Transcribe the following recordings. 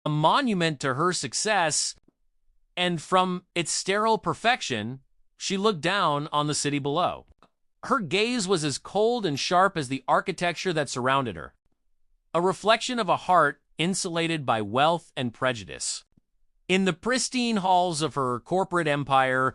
a monument to her success, and from its sterile perfection, she looked down on the city below. Her gaze was as cold and sharp as the architecture that surrounded her, a reflection of a heart insulated by wealth and prejudice. In the pristine halls of her corporate empire,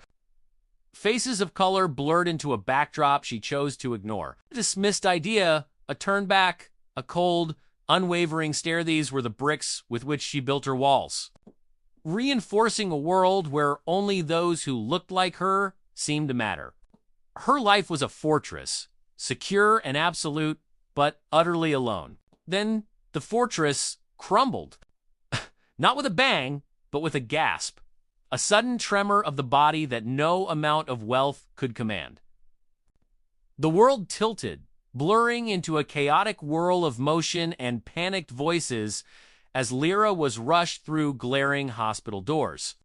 faces of color blurred into a backdrop she chose to ignore. A dismissed idea, a turn back, a cold, unwavering stare. These were the bricks with which she built her walls, reinforcing a world where only those who looked like her seemed to matter. Her life was a fortress, secure and absolute, but utterly alone. Then the fortress crumbled, not with a bang, but with a gasp, a sudden tremor of the body that no amount of wealth could command. The world tilted, blurring into a chaotic whirl of motion and panicked voices as Lyra was rushed through glaring hospital doors.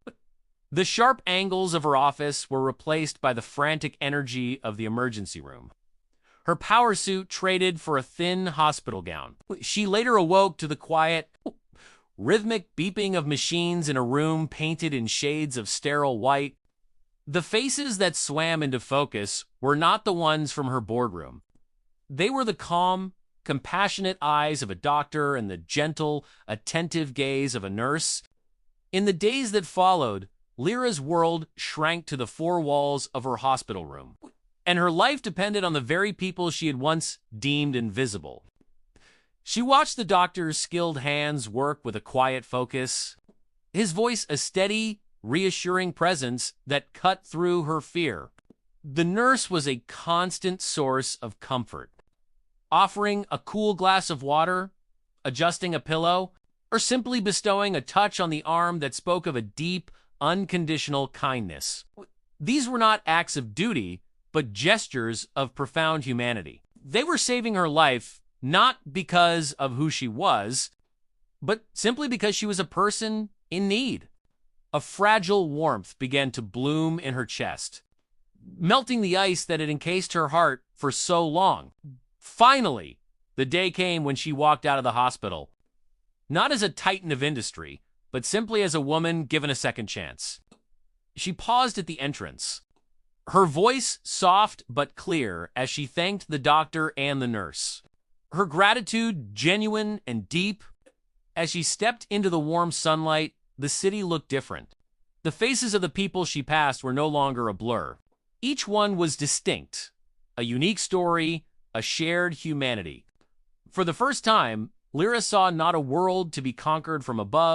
The sharp angles of her office were replaced by the frantic energy of the emergency room. Her power suit traded for a thin hospital gown. She later awoke to the quiet, rhythmic beeping of machines in a room painted in shades of sterile white. The faces that swam into focus were not the ones from her boardroom. They were the calm, compassionate eyes of a doctor and the gentle, attentive gaze of a nurse. In the days that followed, Lyra's world shrank to the four walls of her hospital room, and her life depended on the very people she had once deemed invisible. She watched the doctor's skilled hands work with a quiet focus, his voice a steady, reassuring presence that cut through her fear. The nurse was a constant source of comfort, offering a cool glass of water, adjusting a pillow, or simply bestowing a touch on the arm that spoke of a deep, unconditional kindness. These were not acts of duty, but gestures of profound humanity. They were saving her life, not because of who she was, but simply because she was a person in need. A fragile warmth began to bloom in her chest, melting the ice that had encased her heart for so long. Finally, the day came when she walked out of the hospital, not as a titan of industry, but simply as a woman given a second chance. She paused at the entrance, her voice soft but clear as she thanked the doctor and the nurse, her gratitude genuine and deep. As she stepped into the warm sunlight, the city looked different. The faces of the people she passed were no longer a blur. Each one was distinct, a unique story, a shared humanity. For the first time, Lyra saw not a world to be conquered from above,